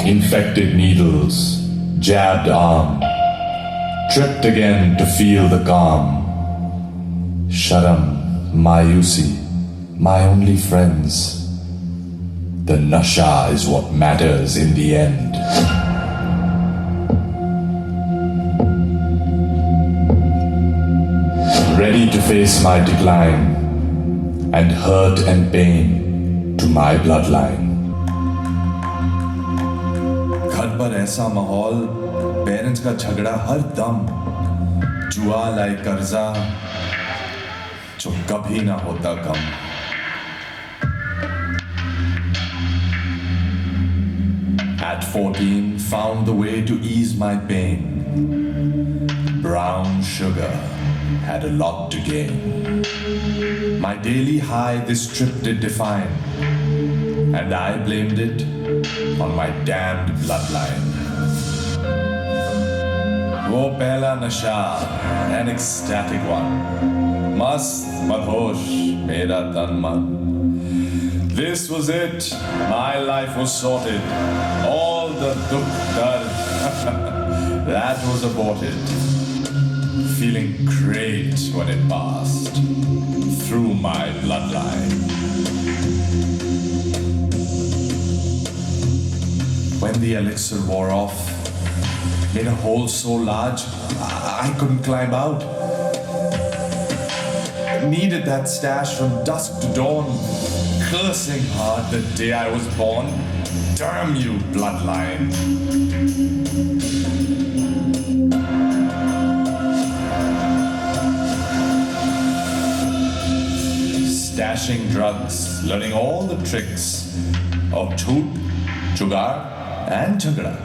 Infected needles, jabbed arm, tripped again to feel the calm. Sharam, Mayusi, my only friends. The nasha is what matters in the end. Ready to face my decline and hurt and pain to my bloodline. घर पर ऐसा माहौल, parents का झगड़ा हर दम, जुआ लाए कर्जा जो कभी ना होता कम. At 14, found the way to ease my pain. Brown sugar had a lot to gain. My daily high this trip did define, and I blamed it on my damned bloodline. वो पहला नशा, an ecstatic one. Mast madhosh, mera tan man. This was it. My life was sorted. All the dukh dard, that was aborted. Feeling great when it passed through my bloodline. When the elixir wore off, made a hole so large I couldn't climb out. Needed that stash from dusk to dawn, cursing hard the day I was born. Damn you, bloodline. Stashing drugs, learning all the tricks of toot, jugaad, and jhagda,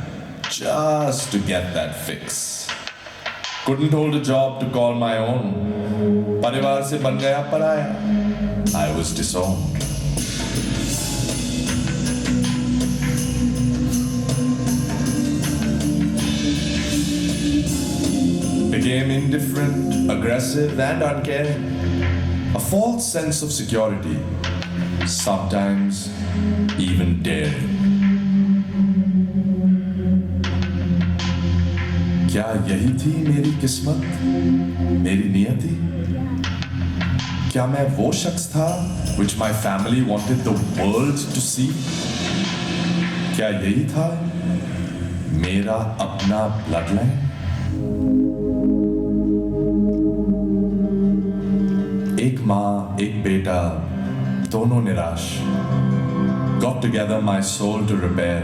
just to get that fix. Couldn't hold a job to call my own. Parivar se ban gaya paraya. I was disowned. Became indifferent, aggressive, and uncaring. A false sense of security, sometimes even daring. क्या यही थी मेरी किस्मत, मेरी नियति? क्या मैं वो शख्स था which my family wanted the world to see? क्या यही था मेरा अपना bloodline? एक माँ, एक बेटा, दोनों निराश. Got together my soul to repair.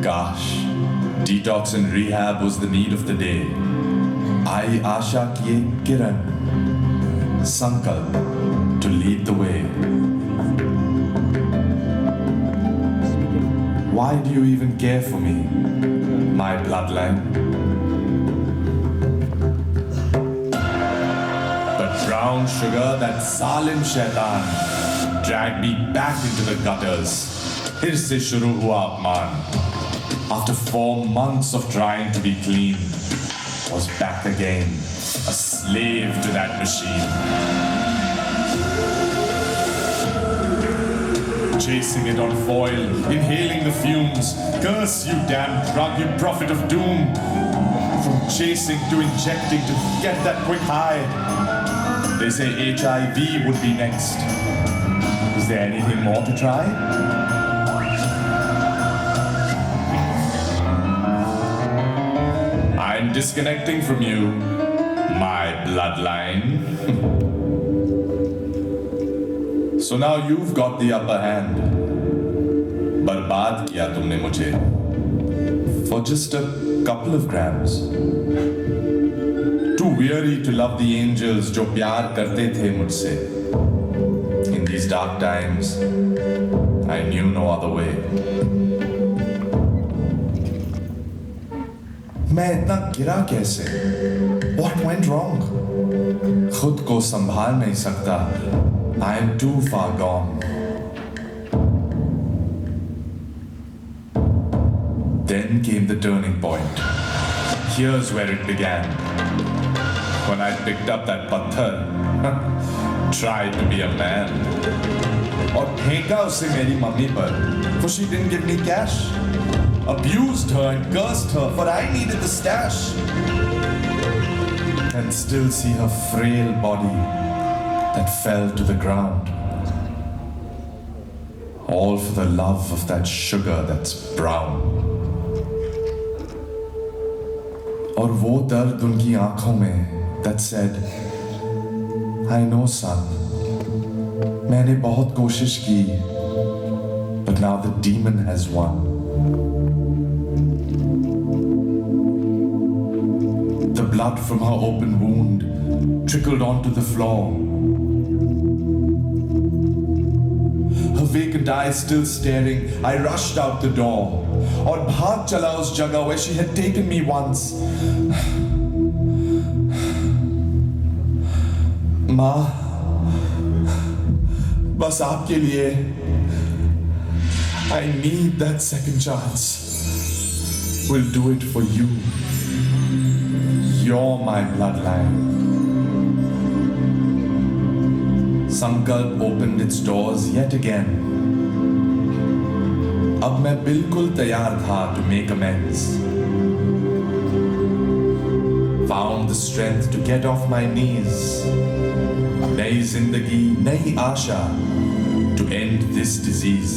Gosh, detox and rehab was the need of the day. I आशा किए किरण, Sankalp to lead the way. Why do you even care for me, my bloodline? Brown sugar, that zalim shaitan, dragged me back into the gutters. Phir se shuru hua apman. After 4 months of trying to be clean, was back again, a slave to that machine. Chasing it on foil, inhaling the fumes. Curse you, damn drug, you prophet of doom. From chasing to injecting to get that quick high. They say HIV would be next. Is there anything more to try? I'm disconnecting from you, my bloodline. So now you've got the upper hand. Barbad kiya tumne mujhe. For just a couple of grams. Too weary to love the angels जो प्यार करते थे मुझसे. In these dark times, I knew no other way. मैं इतना गिरा कैसे? What went wrong? खुद को संभाल नहीं सकता. I am too far gone. Then came the turning point. Here's where it began. When I picked up that patthar, tried to be a man. और फेंका उसे मेरी मम्मी पर, for she didn't give me cash. Abused her and cursed her, for I needed the stash. And still see her frail body that fell to the ground. All for the love of that sugar that's brown. और वो दर्द उनकी आंखों में that said, I know son, मैंने बहुत कोशिश की, but now the demon has won. The blood from her open wound trickled onto the floor. Her vacant eyes still staring, I rushed out the door. और भाग चला उस जगह where she had taken me once. माँ, बस आपके लिए I need that second chance. We'll do it for you. You're my bloodline. Sankalp opened its doors yet again. अब मैं बिल्कुल तैयार था to make amends. Found the strength to get off my knees. नई जिंदगी, नई आशा to end this disease.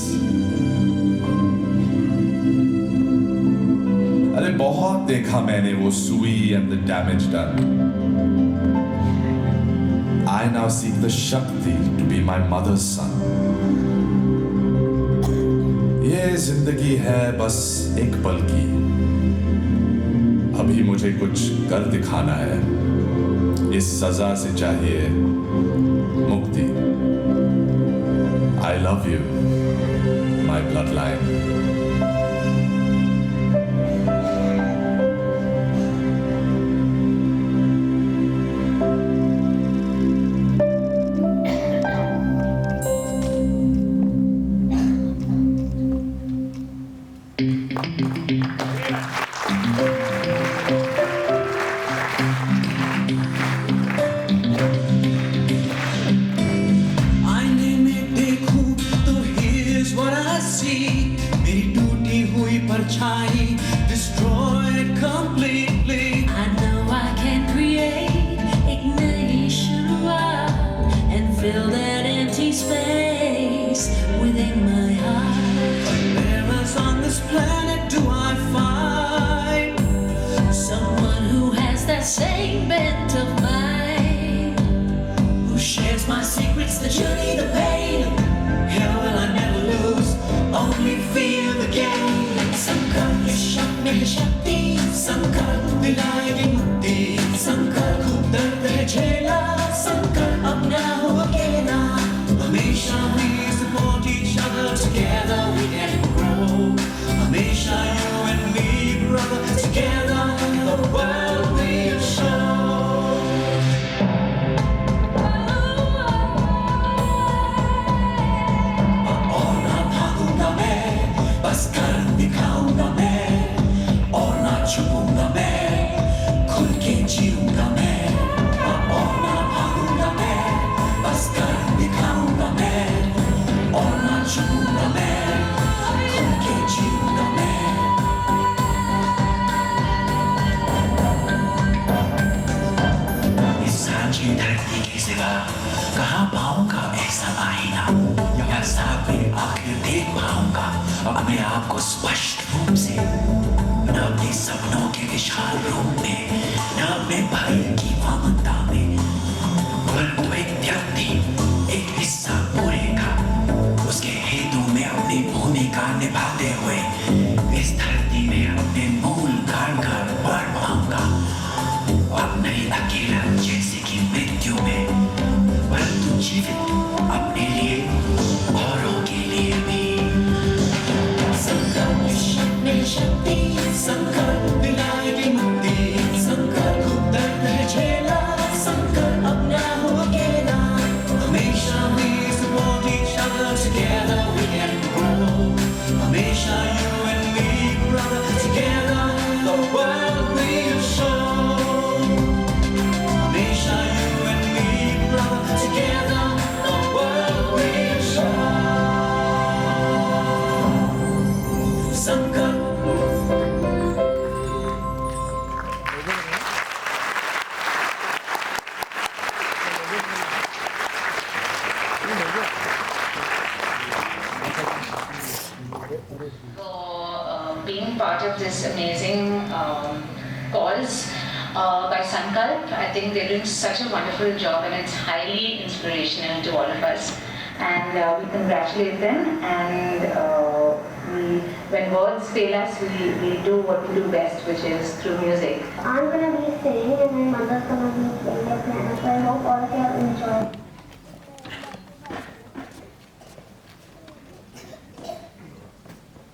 अरे बहुत देखा मैंने वो सुई and the damage done. I now seek the Shakti to be my mother's son. ये जिंदगी है बस एक पल की. अभी मुझे कुछ कर दिखाना है. इस सजा से चाहिए मुक्ति. I love you, my bloodline. संकल्प दिलाएगी मुक्ति. संकल्प दर्द है झेला. being part of this amazing cause by Sankalp. I think they're doing such a wonderful job and it's highly inspirational to all of us. And we congratulate them, and when words fail us, we do what we do best, which is through music. I'm going to be singing and my mother's going to be playing the piano, so I hope all of you will enjoy.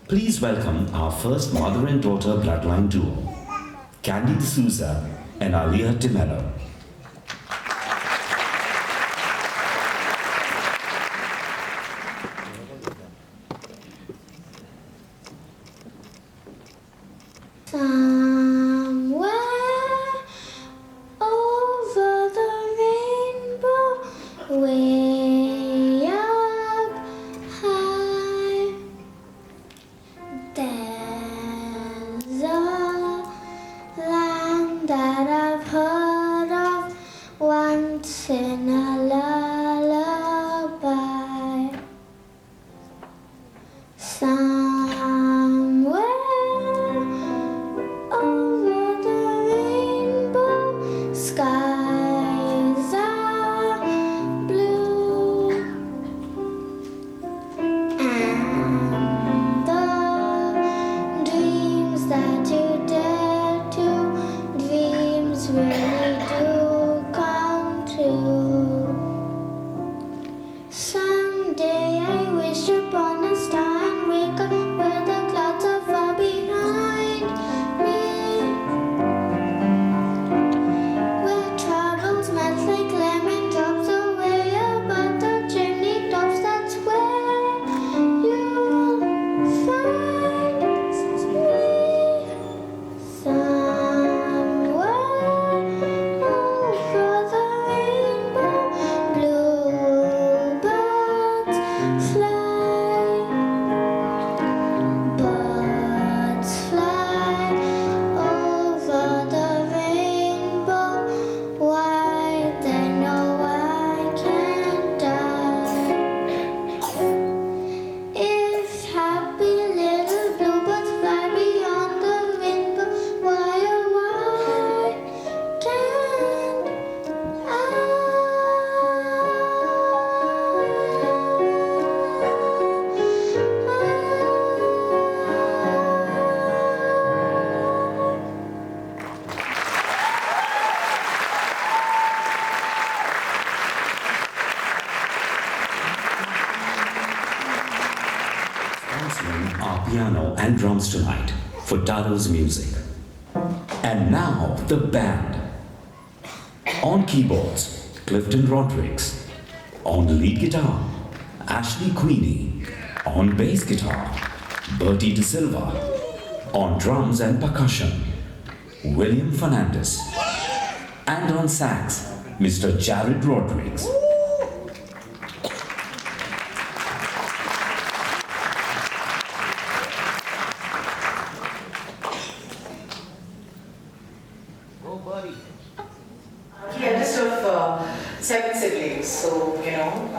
Please welcome our first mother and daughter bloodline duo, Candy D'Souza and Aaliyah de Mello. Somewhere over the rainbow, way up high, there's a land that I've heard of once in a lullaby. Somewhere over the rainbow, skies are blue, and the dreams that you dare to, dreams really do come true. Someday I wish upon a star and wake up where the clouds are far behind me, where troubles melt like lemon drops away above the chimney tops. That's where you'll find me. Somewhere over the rainbow, bluebirds fly, birds fly over the rainbow. Why they know I can't die. If happy little bluebirds fly beyond the rainbow, why oh why can't Sponsoring our piano and drums tonight for Jadhav's music. And now the band. On keyboards, Clifton Rodrigues. On lead guitar, Ashley Queenie. On bass guitar, Bertie De Silva. On drums and percussion, William Fernandez. And on sax, Mr. Jared Rodrigues. He eldest of 7 siblings, so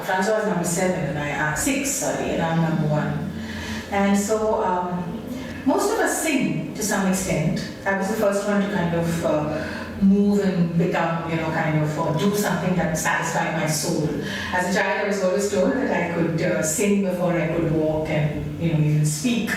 François is number 7 and I am 6, sorry, and I'm number 1. And so most of us sing to some extent. I was the first one to kind of move and become, or do something that would satisfy my soul. As a child, I was always told that I could sing before I could walk and even speak.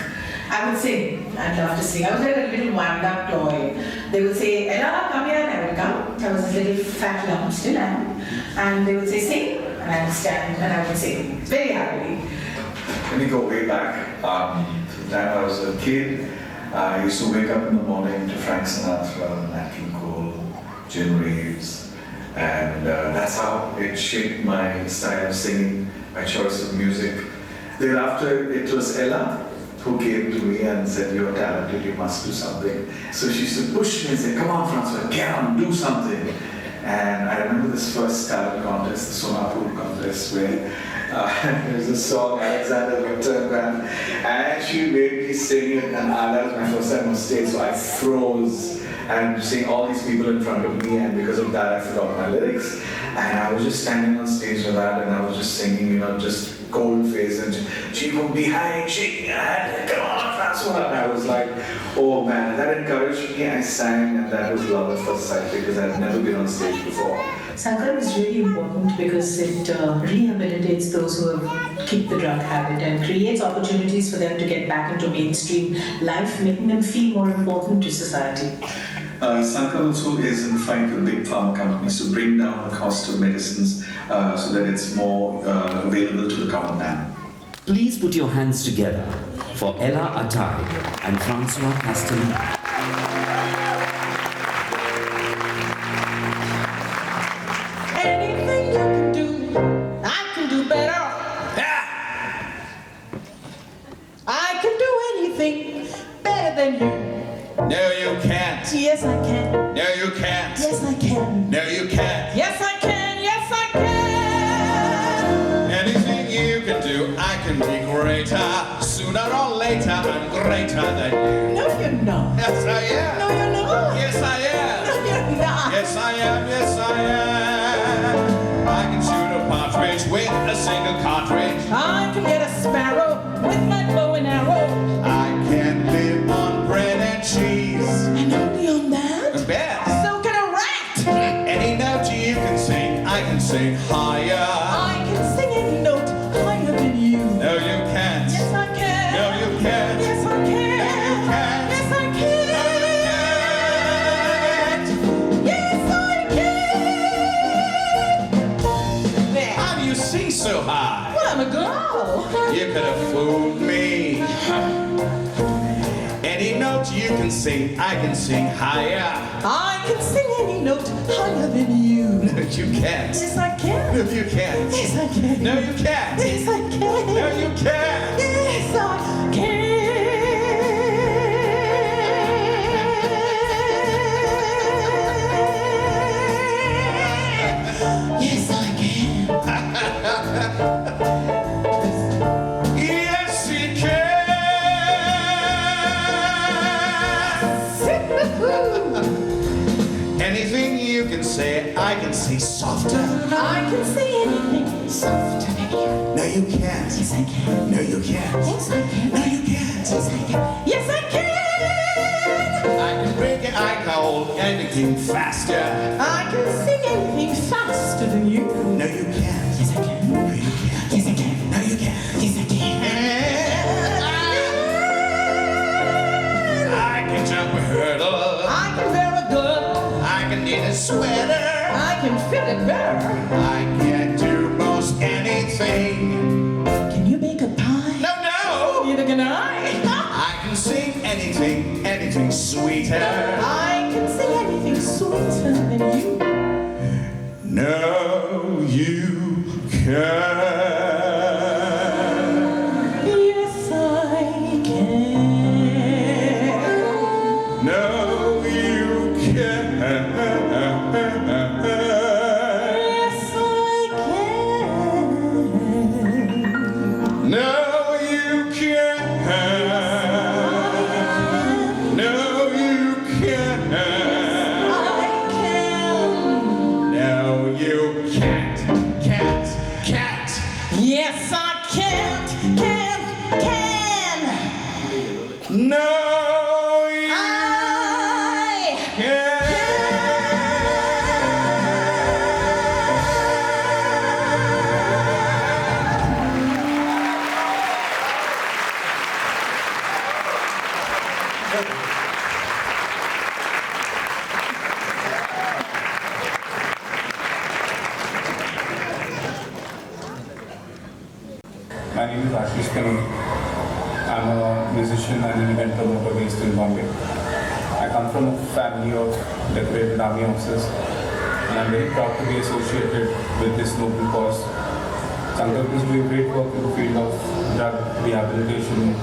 I would sing. I'd love to sing. I was like a little wound-up toy. They would say, "Ella, come here," and I would come. I was a little fat lump, still am. And they would say, "Sing," and I would stand and I would sing very happily. Let me go way back. From the time I was a kid, I used to wake up in the morning to Frank Sinatra, Nat King Cole, Jim Reeves, and that's how it shaped my style of singing, my choice of music. Thereafter, it was Ella who came to me and said, "You're talented, you must do something." So she used to push me and say, "Come on, François, get on, do something." And I remember this first talent contest, the Sonapur contest, where there was a song, Alexander Victor Band, and she made me sing it, and that was my first time on stage, so I froze and seeing all these people in front of me, and because of that I forgot my lyrics, and I was just standing on stage with that, and I was just singing, just cold face, and she from behind shaking her head, "Come on, that's what I was like, oh man, that encouraged me. I sang, and that was love at first sight because I'd never been on stage before. Sankalp is really important because it rehabilitates those who have kicked the drug habit and creates opportunities for them to get back into mainstream life, making them feel more important to society. Sankalp also is in the fight with big pharma companies to bring down the cost of medicines so that it's more available to the common man. Please put your hands together for Ella Atai and François Castellino. Anything you can do, I can do better. I can do anything better than you. No, you can't. Yes, I can. No, you can't. Yes, I can. No, you can't. Yes, I can. Yes, I can. Anything you can do, I can be greater. Sooner or later, I'm greater than you. No, you're not. Yes, I am. No, you're not. Yes, I am. No, you're not. Yes, I am. Yes, I am. I can shoot a partridge with a single cartridge. I can get a sparrow with my bow and arrow. I can live on bread and cheese. And only on that? Best. So can a rat. Any note you can sing, I can sing higher. I can sing any note higher than you. No, you can't. Yes, I can. No, you can't. Yes, I can. No, you can't. Yes, I can. No, you can't. Yes, I can. There. How do you sing so high? Well, I'm a girl. You could have fooled me. Any note you can sing, I can sing higher. I can sing any note higher than you. No, you can't. Yes, I can. No, you can't. Yes, I can. No, you can't. Yes, I can. No, you can't. Yes, I can. Yes, I can. Yes, you can. Anything you can say, I can say softer. I can say anything softer than you. No, you can't. Yes, I can. No, you can't. Yes, I can. No, you can't. Yes, I can. Yes, I can. I can break it, I can hold anything faster. I can sing anything faster than you. No, you can't. Yes, I can. No, you can't. Yes, I can. No, you can't. Yes, I can. I can jump a hurdle. I can bear a gun. I can knit a sweater. I can fit it better. I can do most anything. Can you make a pie? No, no. Neither can I. I can sing anything, anything sweeter. I can sing anything sweeter than you. No, you can't. Yes, I can. No, you can't. Yes, I can. No, you can't. No, you can't. I can. No, you can't. Can't. Can't. Yes, I can. No, you I can't. My name is Ashish. I'm a musician and an event promoter based in Bombay. I come from a family of decorated army officers, and I'm very proud to be associated with this noble cause. Sankalp is doing great work in the field of drug rehabilitation,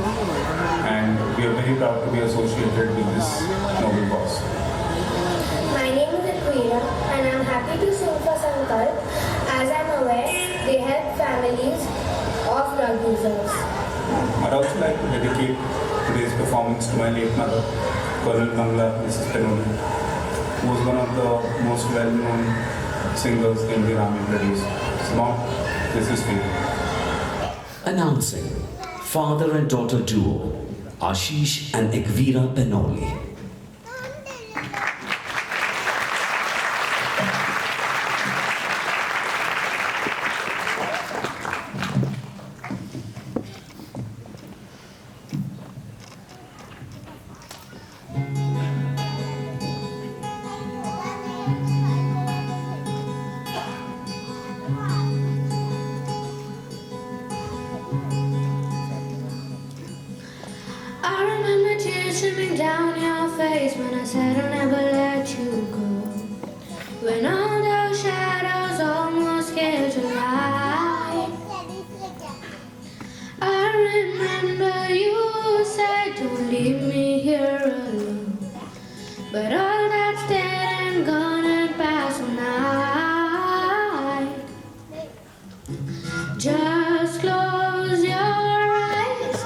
and we are very proud to be associated with this noble cause. My name is Ekvira and I'm happy to sing for Sankalp. As I'm aware, they help families of drug users. I'd also like to dedicate today's performance to my late mother, Mrs. Painoli, who was one of the most well-known singers the Indian Army produced. So now, this is for you. Announcing father and daughter duo Ashish and Ekvira Painoli. I remember tears streaming down your face when I said I'll never let you go. When all those shadows almost came to light, I remember you said don't leave me here alone. But all that's dead and gone and past tonight. Just close your eyes.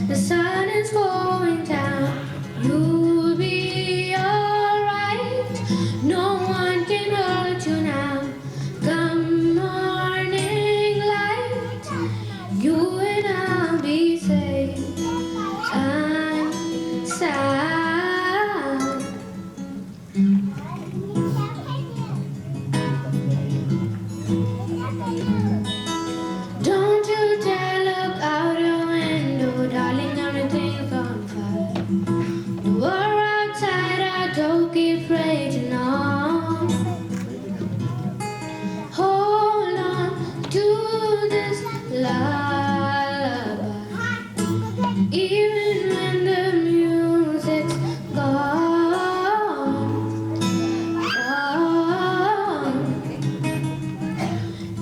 The sun is going down. You'll be alright. No one can hurt you now. Come morning light, you and I'll be safe and sound. Don't you dare look out your window, darling, everything's on fire. The war outside our door keeps raging on. Hold on to this lullaby, even when the music's gone.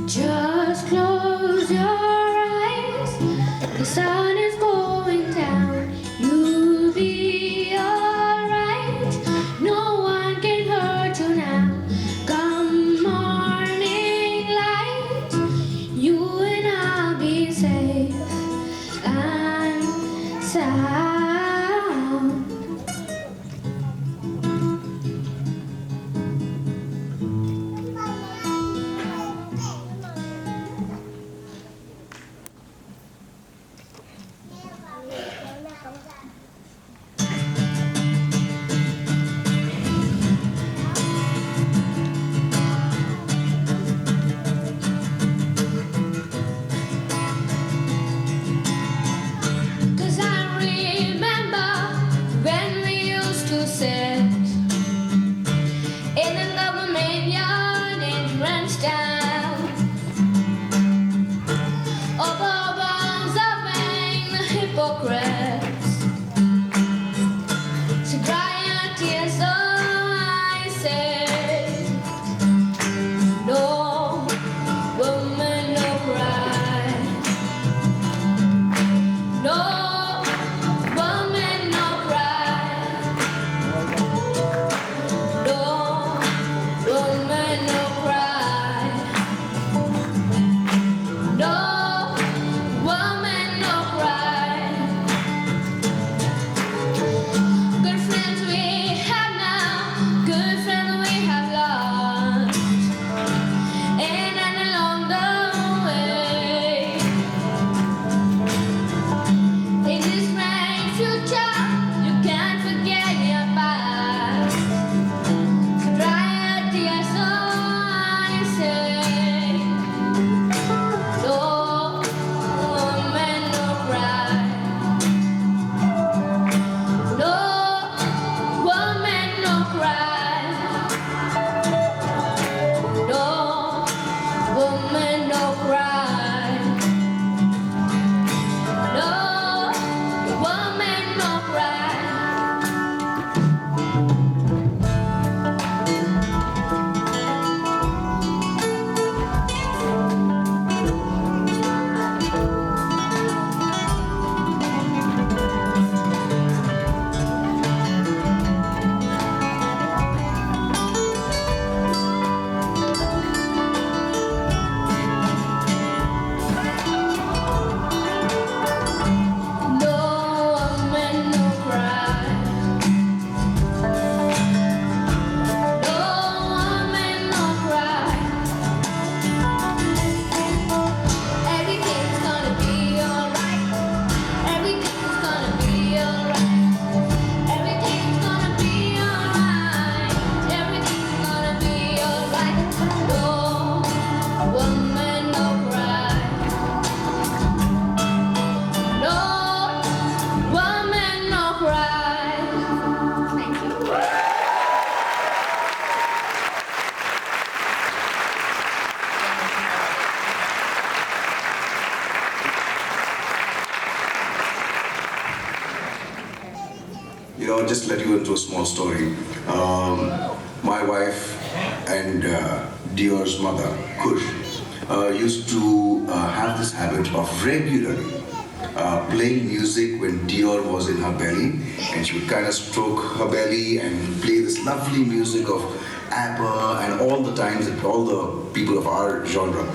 Just close your eyes. The sun is going down. You'll be alright. No one can hurt you now. Come morning light, you and I'll be safe and sound. Cause I remember when we used to sit in the government yard in Grandstand, observing the hypocrites. To dry your tears, so I said, no woman, no cry. No woman, no cry. No woman, no cry. No woman, no cry. Good friends we have now, good friends we have lost, and along the way. In this bright future, you can't forget your past. So dry your tears, so I say, no woman, no cry. No woman, no cry. No woman, no cry. No woman, no cry. just let you into a small story. My wife and Dior's mother, Kush, used to have this habit of regularly playing music when Dior was in her belly, and she would kind of stroke her belly and play this lovely music of ABBA and all the times that all the people of our genre,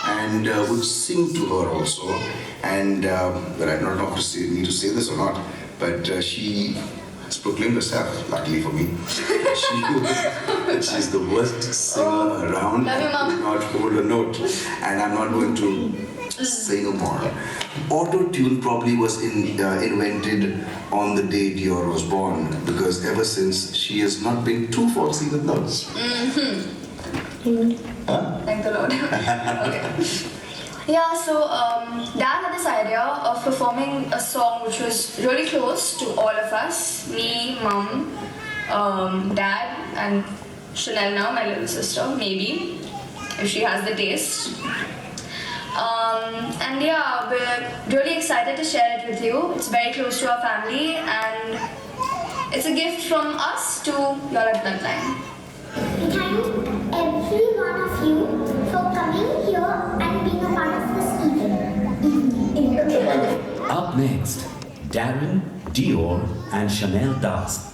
and would sing to her also. And but I don't know if I need to say this or not, but she has proclaimed herself, luckily for me, she's the worst singer around. Love you, Mom. Not hold a note, and I'm not going to say no more. Auto-tune probably was invented on the day Dior was born, because ever since she has not been too falsy with notes. Thank the Lord. Okay. Yeah, so Dad had this idea of performing a song which was really close to all of us, me, Mom, Dad, and Chanelle now, my little sister, maybe, if she has the taste. And yeah, we're really excited to share it with you. It's very close to our family, and it's a gift from us to your Bloodline. Thank every one of you for coming here and being a part of this event. Up next, Darren, Dior, and Chanelle Das.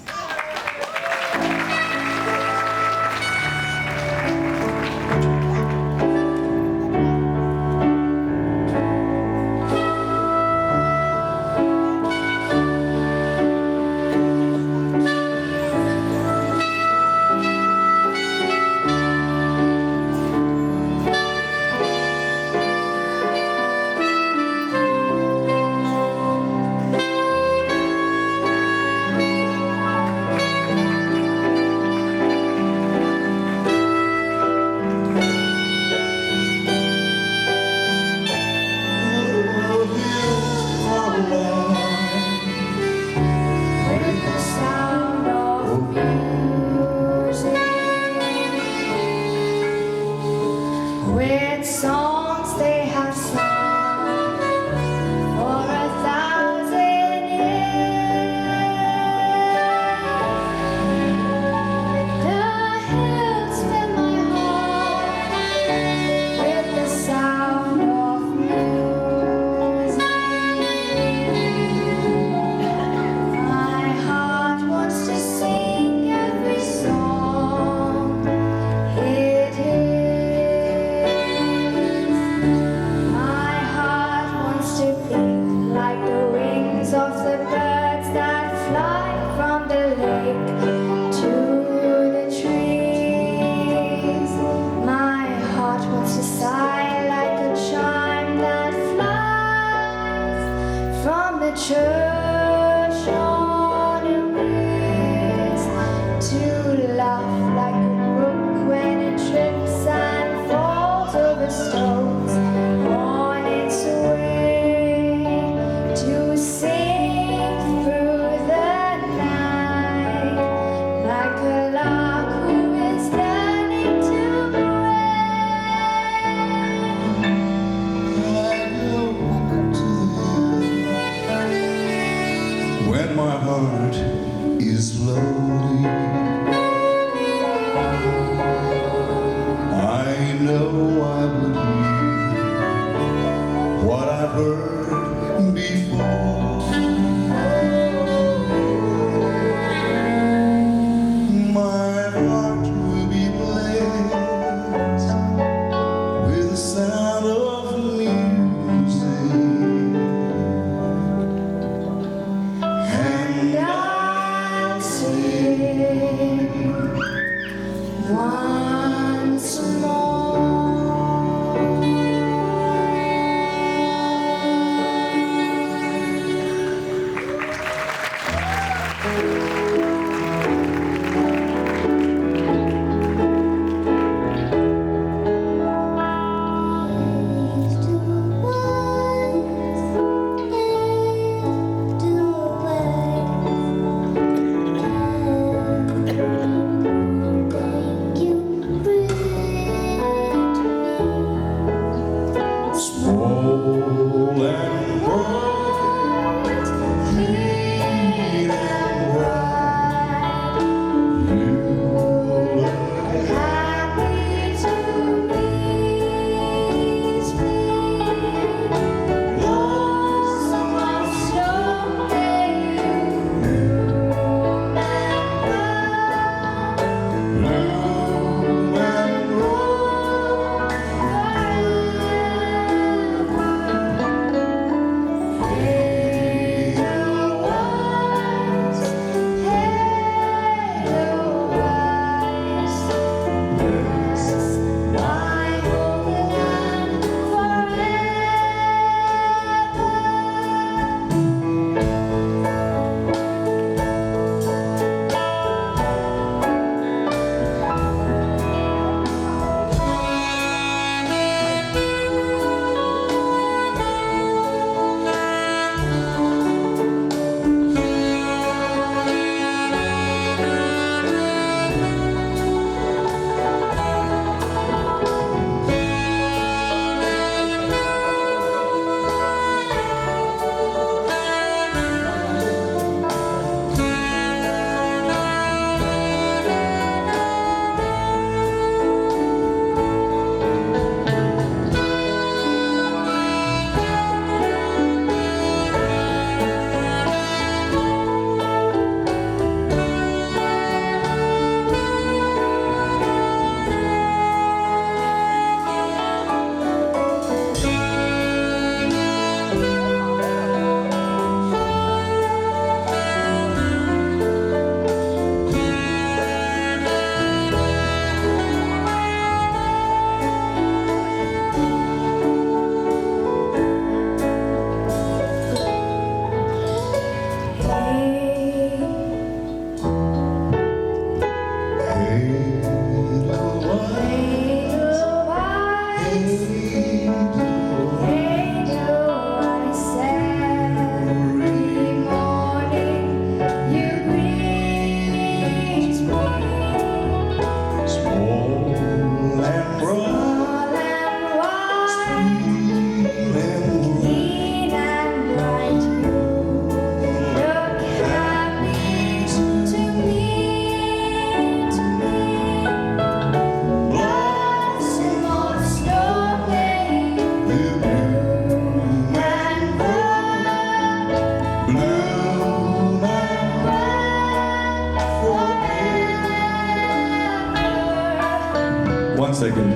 second.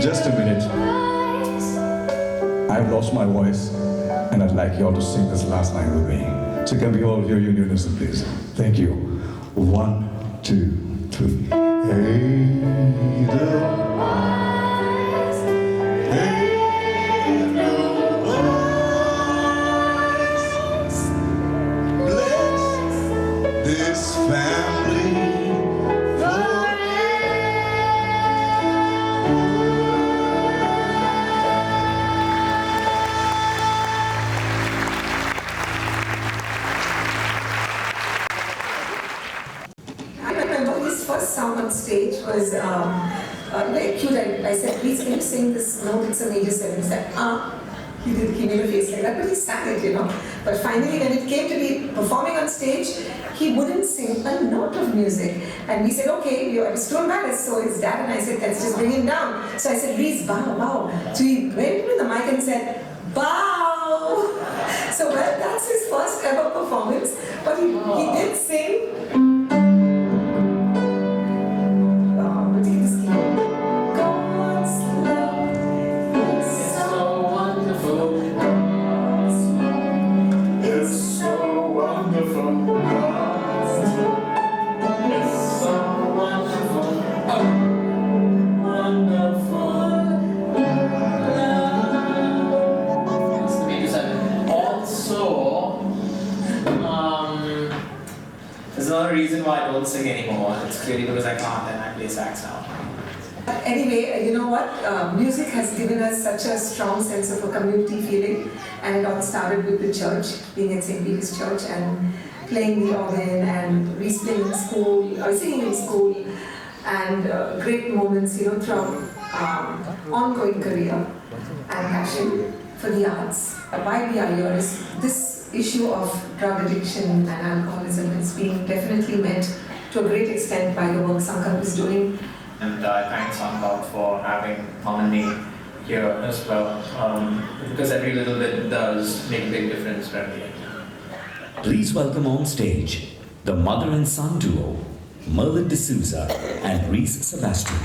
Just a minute. I've lost my voice, and I'd like you all to sing this last line with me. So can we all hear you in unison, please? Thank you. 1, 2, 3. Hey, little eyes. Hey, little eyes. Bless this family. Song on stage was very cute. I said, please can you sing this note? It's a major 7. He said, he made a face like that, but he sang it, But finally, when it came to be performing on stage, he wouldn't sing a note of music. And we said, okay, I was too embarrassed. So his dad and I said, let's just bring him down. So I said, Rhys, bow, bow. So he went to the mic and said, bow. So well, that's his first ever performance. But he did sing. Reason why I don't sing anymore. It's clearly because I can't and I play sax now. Anyway, you know what? Music has given us such a strong sense of a community feeling, and it all started with the church, being at St. Peter's Church and playing the organ and Rhys playing in school, or singing in school, and great moments, throughout ongoing career and passion for the arts. Why we are here is this issue of drug addiction and alcoholism is being definitely met to a great extent by the work Sankalp is doing. And I thank Sankalp for having Mom and me here as well, because every little bit does make a big difference for me. Please welcome on stage the mother and son duo, Merlin D'Souza and Rhys Sebastian.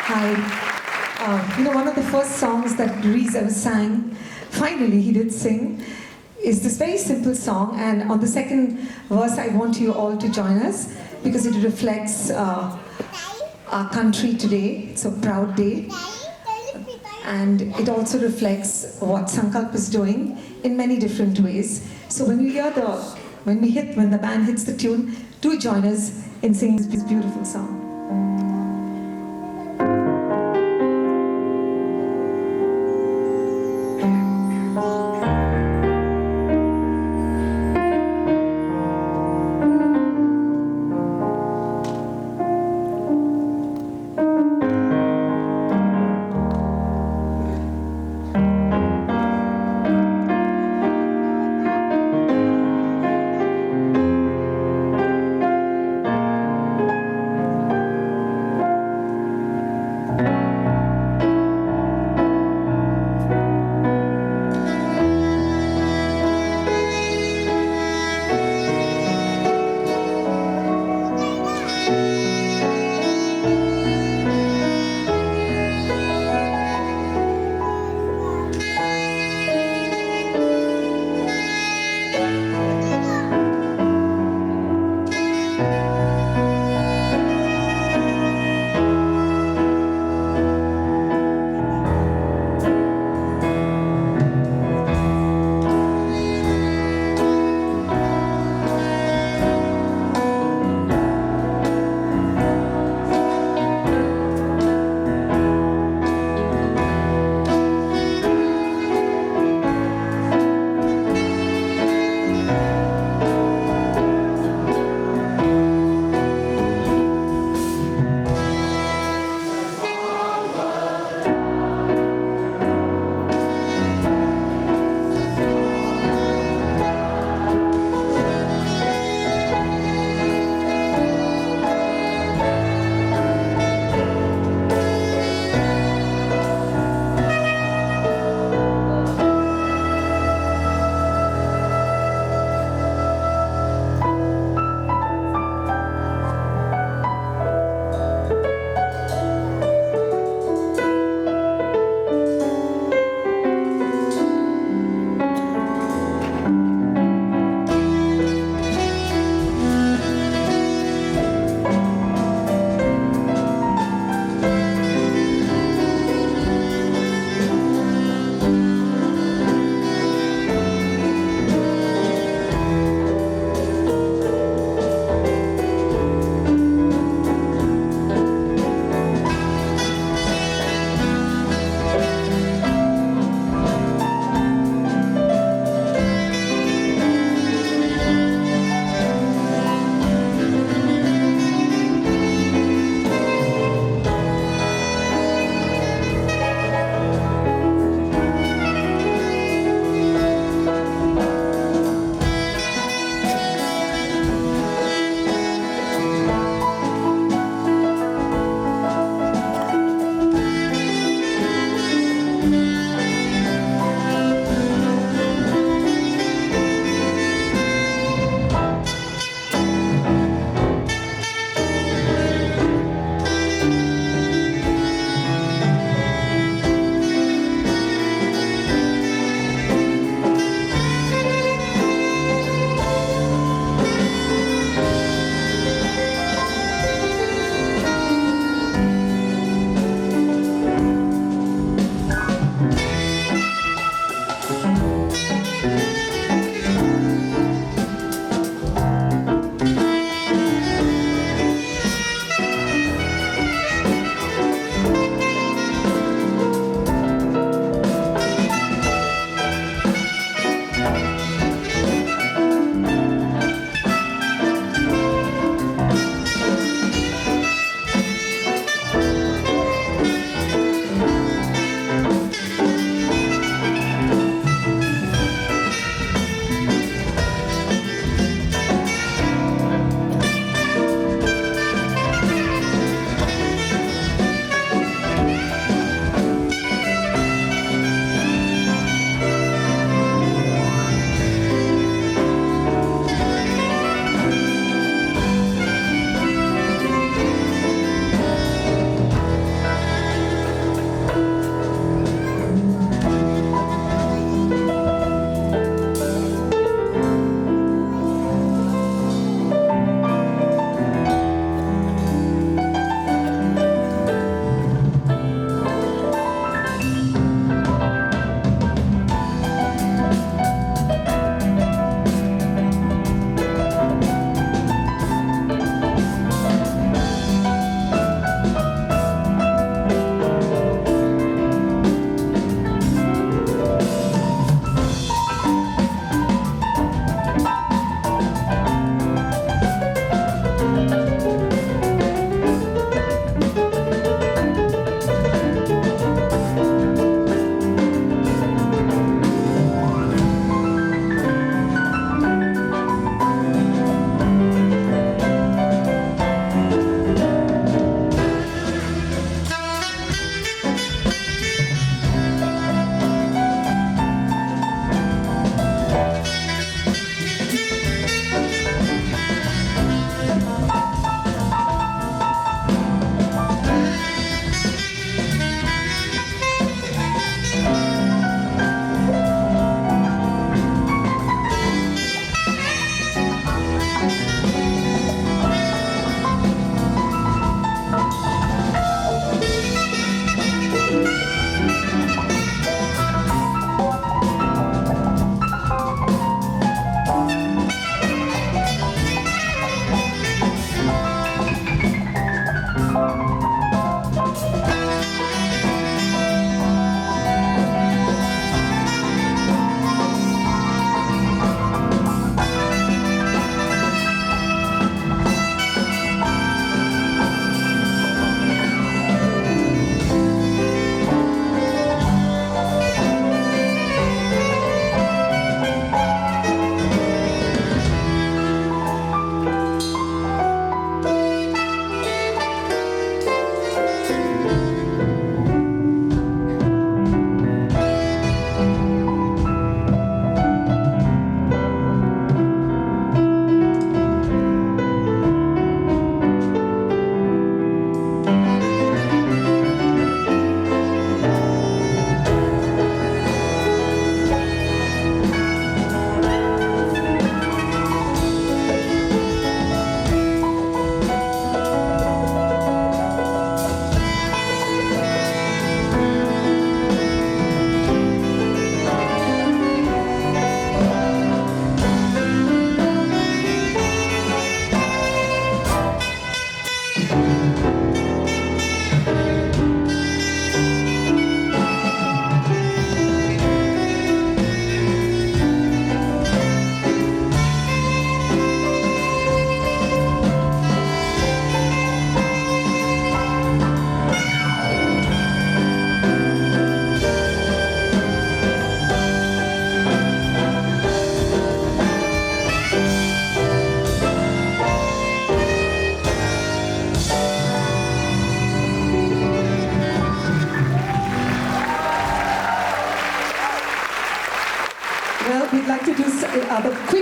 Hi. One of the first songs that Rhys ever sang, finally he did sing, is this very simple song, and on the second verse I want you all to join us because it reflects our country today. It's a proud day, and it also reflects what Sankalp is doing in many different ways. So when the band hits the tune, do join us in singing this beautiful song.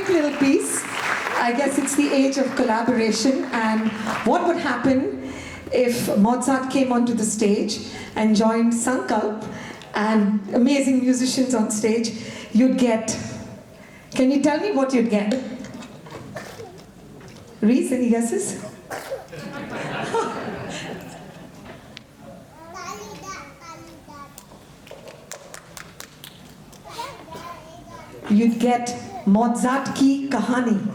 quick little piece. I guess it's the age of collaboration, and what would happen if Mozart came onto the stage and joined Sankalp and amazing musicians on stage? You'd get, can you tell me what you'd get? Rhys, any guesses? You'd get Mozart ki Kahani.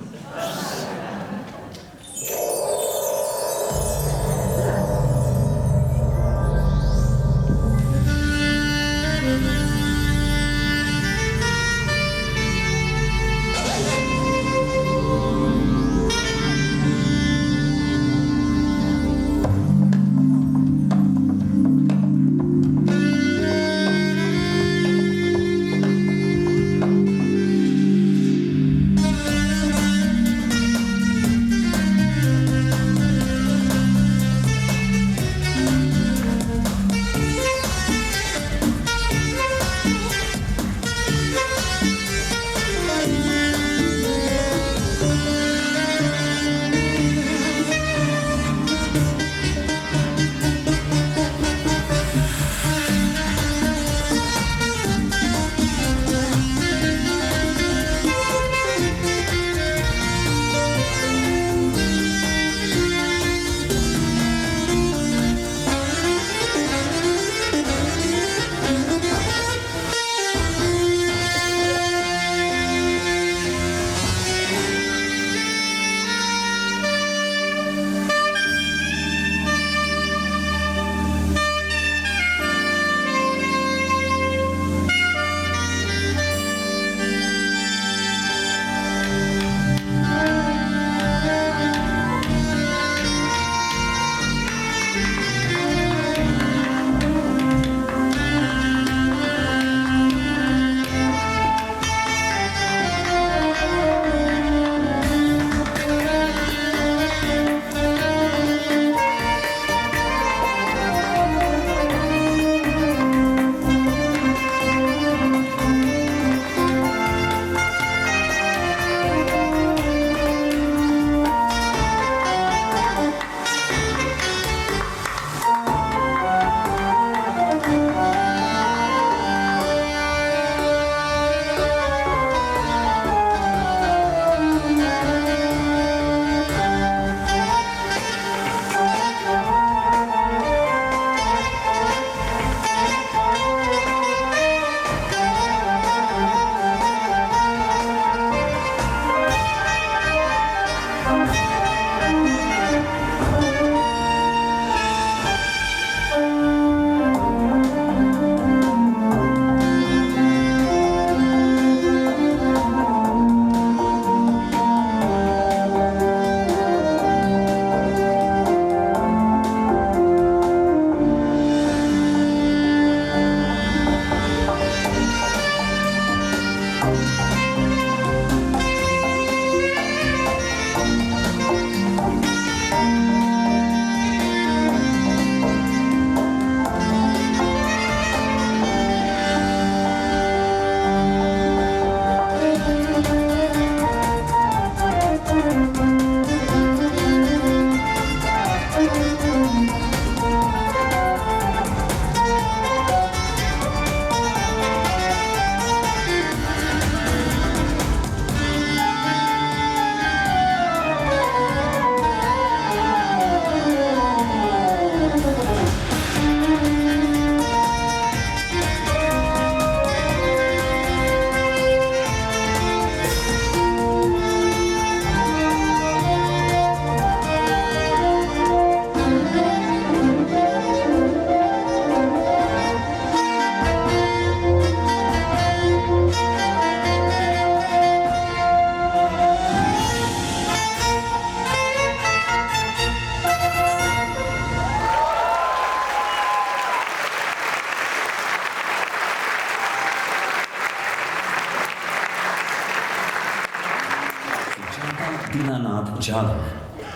Dinanath Jadhav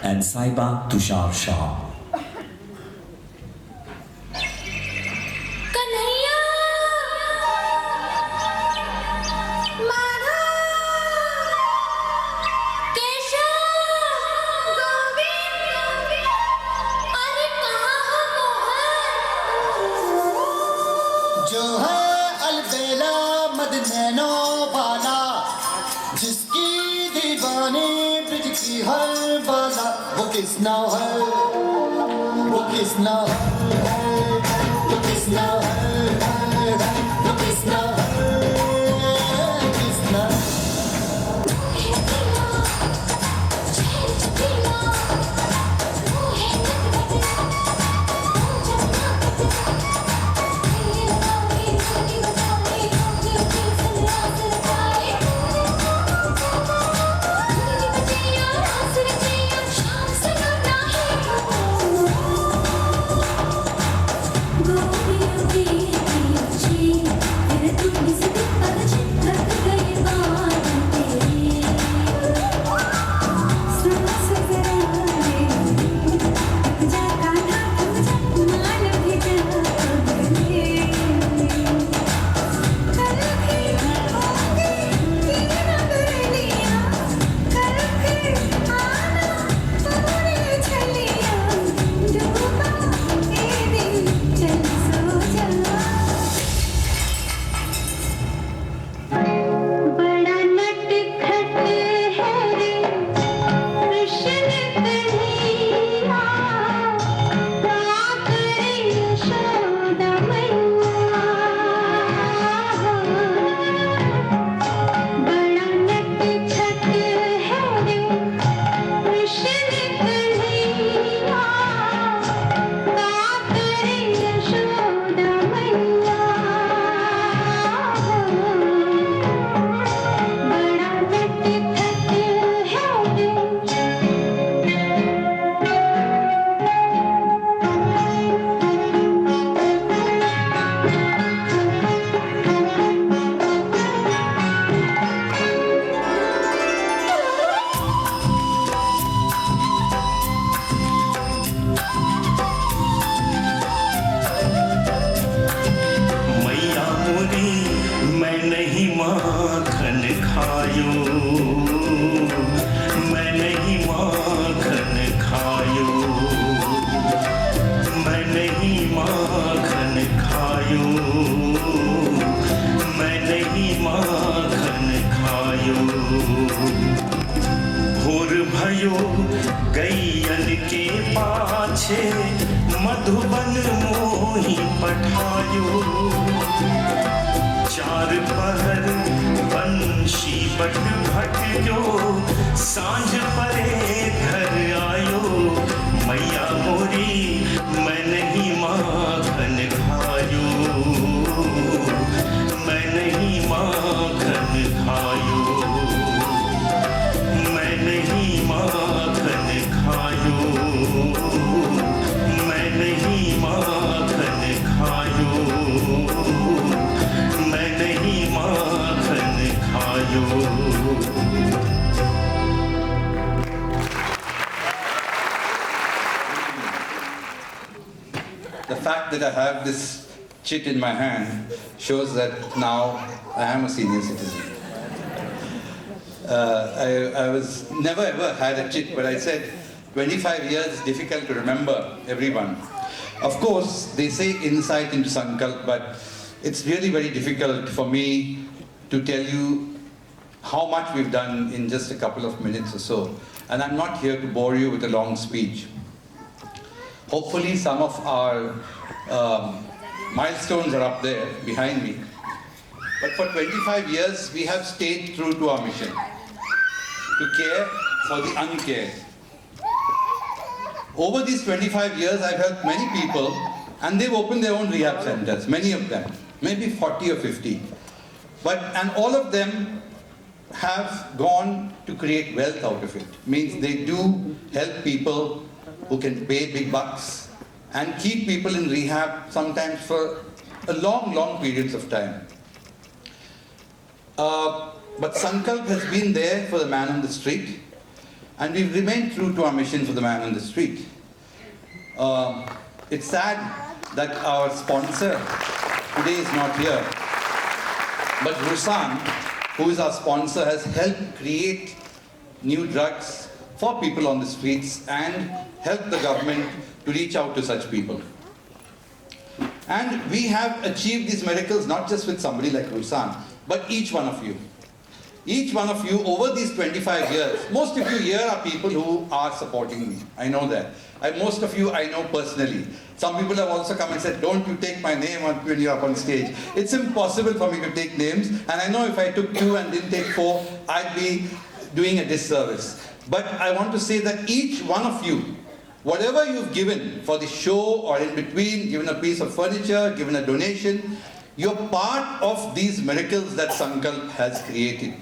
and Saiba Tushar Shah. जिसकी दीवाने bridge की हर बाधा वो किसना है वो किसना है वो किसना है वो किसना है Kisna That I have this chit in my hand shows that now I am a senior citizen. I was never ever had a chit, but I said 25 years is difficult to remember everyone. Of course, they say insight into Sankalp, but it's really very difficult for me to tell you how much we've done in just a couple of minutes or so. And I'm not here to bore you with a long speech. Hopefully some of our milestones are up there behind me. But for 25 years, we have stayed true to our mission, to care for the uncared. Over these 25 years, I've helped many people, and they've opened their own rehab centers, many of them, maybe 40 or 50. And all of them have gone to create wealth out of it. Means they do help people who can pay big bucks and keep people in rehab sometimes for a long periods of time. But Sankalp has been there for the man on the street, and we've remained true to our mission for the man on the street. It's sad that our sponsor today is not here, but Rusan, who is our sponsor, has helped create new drugs for people on the streets and help the government to reach out to such people. And we have achieved these miracles not just with somebody like Rusan, but each one of you. each one of you over these 25 years, most of you here are people who are supporting me. I know that. Most of you I know personally. Some people have also come and said, don't you take my name when you're up on stage. It's impossible for me to take names, and I know if I took 2 and didn't take 4, I'd be doing a disservice. But I want to say that each one of you, whatever you've given for the show or in between, given a piece of furniture, given a donation, you're part of these miracles that Sankalp has created.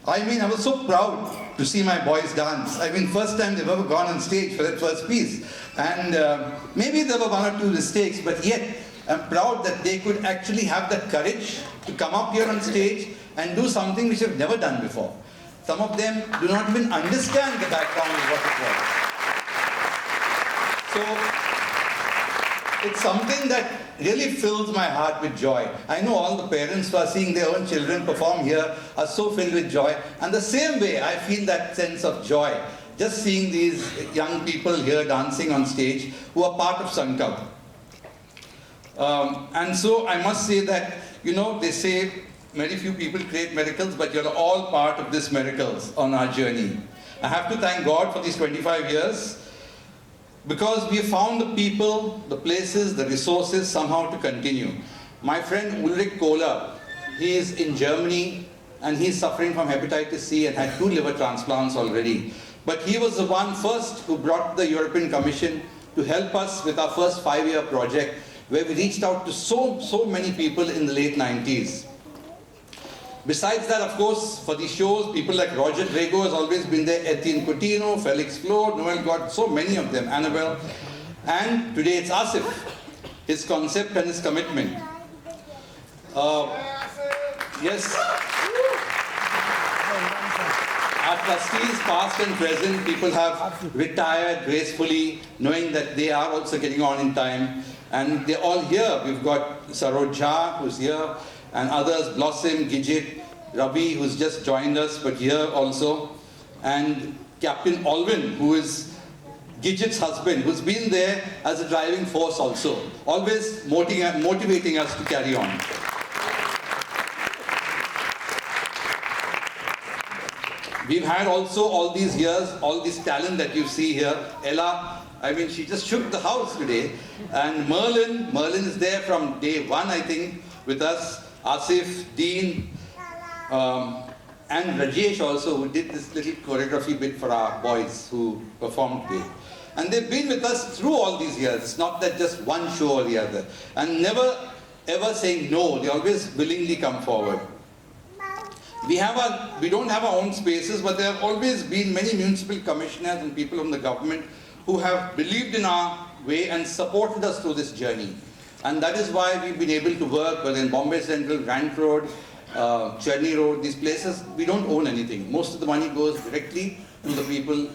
I mean, I was so proud to see my boys dance. I mean, first time they've ever gone on stage for that first piece. And maybe there were 1 or 2 mistakes, but yet I'm proud that they could actually have that courage to come up here on stage and do something which they've never done before. Some of them do not even understand the background of what it was. So it's something that really fills my heart with joy. I know all the parents who are seeing their own children perform here are so filled with joy. And the same way, I feel that sense of joy just seeing these young people here dancing on stage who are part of Sankalp. And so I must say that, you know, they say very few people create miracles, but you're all part of these miracles on our journey. I have to thank God for these 25 years. Because we have found the people, the places, the resources somehow to continue. My friend Ulrich Kohler, he is in Germany and he's suffering from hepatitis C and had 2 liver transplants already. But he was the one first who brought the European Commission to help us with our first 5-year project, where we reached out to so many people in the late 90s. Besides that, of course, for these shows, people like Roger Drago has always been there, Etienne Coutinho, Felix Flo, Noel got so many of them, Annabelle. And today it's Asif, his concept and his commitment. Yes. Our trustees, past and present, people have retired gracefully, knowing that they are also getting on in time. And they're all here. We've got Saroj Jha, who's here, and others, Blossom, Gijit, Ravi, who's just joined us, but here also, and Captain Alvin, who is Gijit's husband, who's been there as a driving force also, always motivating us to carry on. We've had also all these years, all this talent that you see here. Ella, I mean, she just shook the house today. And Merlin is there from day 1, I think, with us. Asif, Dean, and Rajesh also, who did this little choreography bit for our boys who performed today. And they've been with us through all these years. It's not that just one show or the other. And never ever saying no, they always willingly come forward. We don't have our own spaces, but there have always been many municipal commissioners and people from the government who have believed in our way and supported us through this journey. And that is why we've been able to work, whether in Bombay Central, Grant Road, Cherney Road, these places, we don't own anything. Most of the money goes directly to the people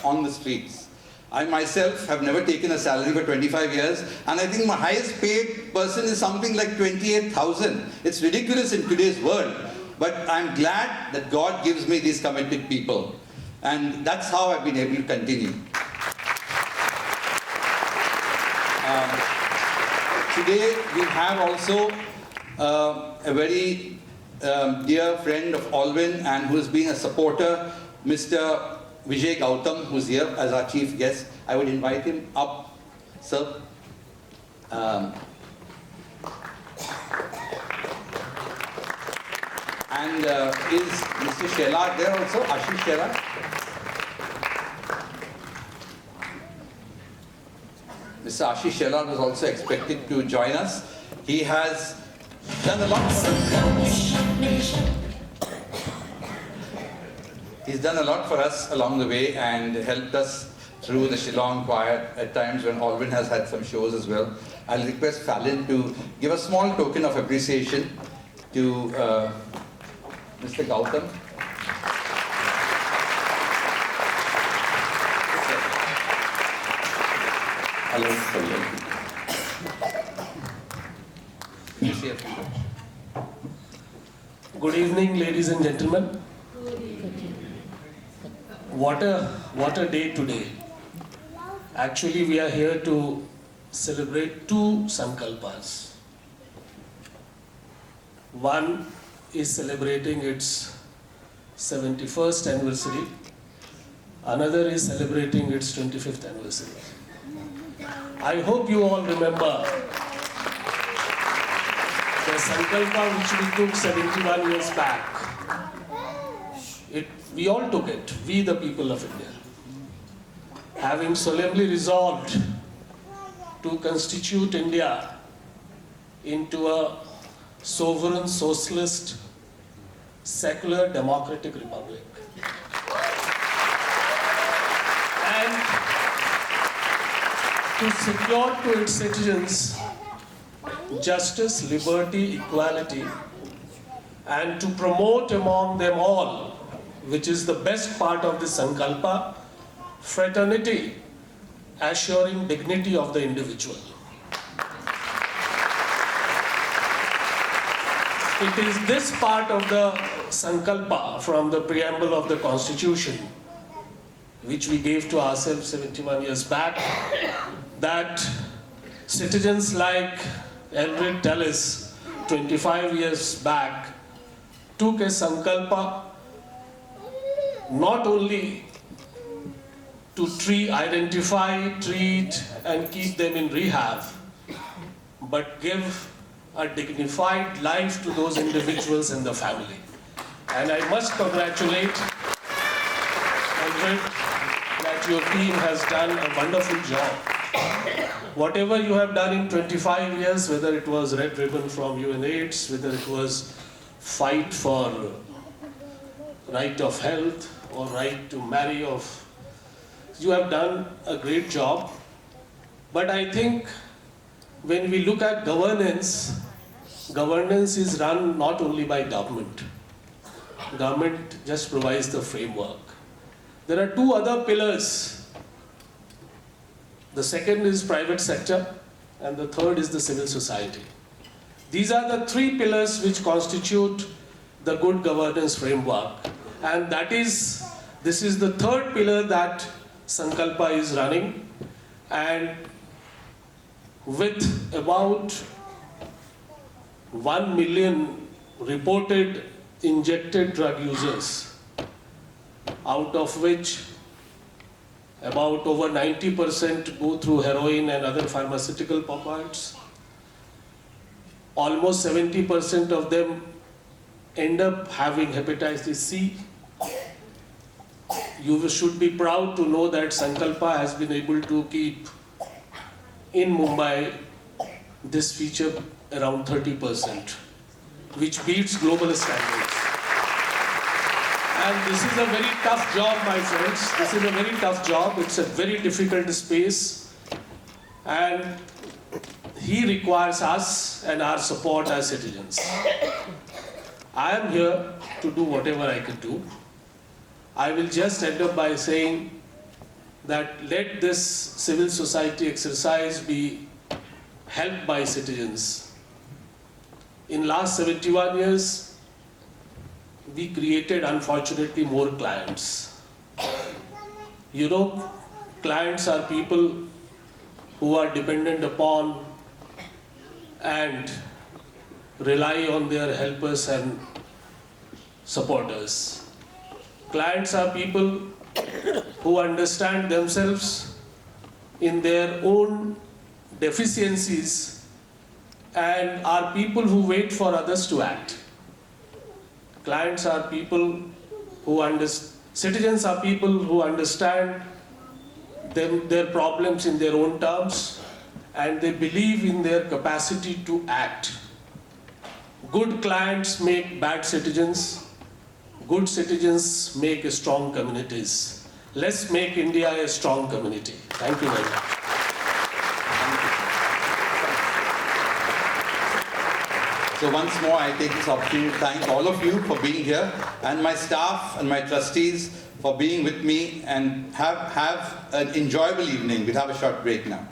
on the streets. I myself have never taken a salary for 25 years, and I think my highest paid person is something like 28,000. It's ridiculous in today's world, but I'm glad that God gives me these committed people. And that's how I've been able to continue. Today we have also a very dear friend of Alvin and who has been a supporter, Mr. Vijay Gautam, who's here as our chief guest. I would invite him up, sir. And is Mr. Shelar there also, Ashish Shelar? Mr. Ashish Shelar was also expected to join us. He has done a lot for us. He's done a lot for us along the way and helped us through the Shillong choir at times when Alvin has had some shows as well. I'll request Fallon to give a small token of appreciation to Mr. Gautam. Good evening, ladies and gentlemen. What a day today. Actually, we are here to celebrate 2 Sankalpas. One is celebrating its 71st anniversary. Another is celebrating its 25th anniversary. I hope you all remember the Sankalpa which we took 71 years back. We all took it, we the people of India, having solemnly resolved to constitute India into a sovereign, socialist, secular, democratic republic. And to secure to its citizens justice, liberty, equality, and to promote among them all, which is the best part of the Sankalpa, fraternity, assuring dignity of the individual. It is this part of the Sankalpa from the preamble of the Constitution, which we gave to ourselves 71 years back, that citizens like Eldred, Tellis, 25 years back, took a Sankalpa not only to identify, treat, and keep them in rehab, but give a dignified life to those individuals and the family. And I must congratulate Eldred that your team has done a wonderful job. Whatever you have done in 25 years, whether it was Red Ribbon from UNAIDS, whether it was fight for right of health or right to marry, you have done a great job. But I think when we look at governance, governance is run not only by government. Government just provides the framework. There are two other pillars. The second is private sector, and the third is the civil society. These are the three pillars which constitute the good governance framework. And this is the third pillar that Sankalpa is running. And with about 1 million reported injected drug users, out of which about over 90% go through heroin and other pharmaceutical pop-outs. Almost 70% of them end up having hepatitis C. You should be proud to know that Sankalpa has been able to keep in Mumbai this feature around 30%, which beats global standards. And this is a very tough job, my friends. This is a very tough job. It's a very difficult space. And he requires us and our support as citizens. I am here to do whatever I can do. I will just end up by saying that let this civil society exercise be helped by citizens. In last 71 years, we created, unfortunately, more clients. You know, clients are people who are dependent upon and rely on their helpers and supporters. Clients are people who understand themselves in their own deficiencies and are people who wait for others to act. Clients are people who citizens are people who understand their problems in their own terms and they believe in their capacity to act. Good clients make bad citizens. Good citizens make strong communities. Let's make India a strong community. Thank you very much. So once more, I take this opportunity to thank all of you for being here and my staff and my trustees for being with me and have an enjoyable evening. We'll have a short break now.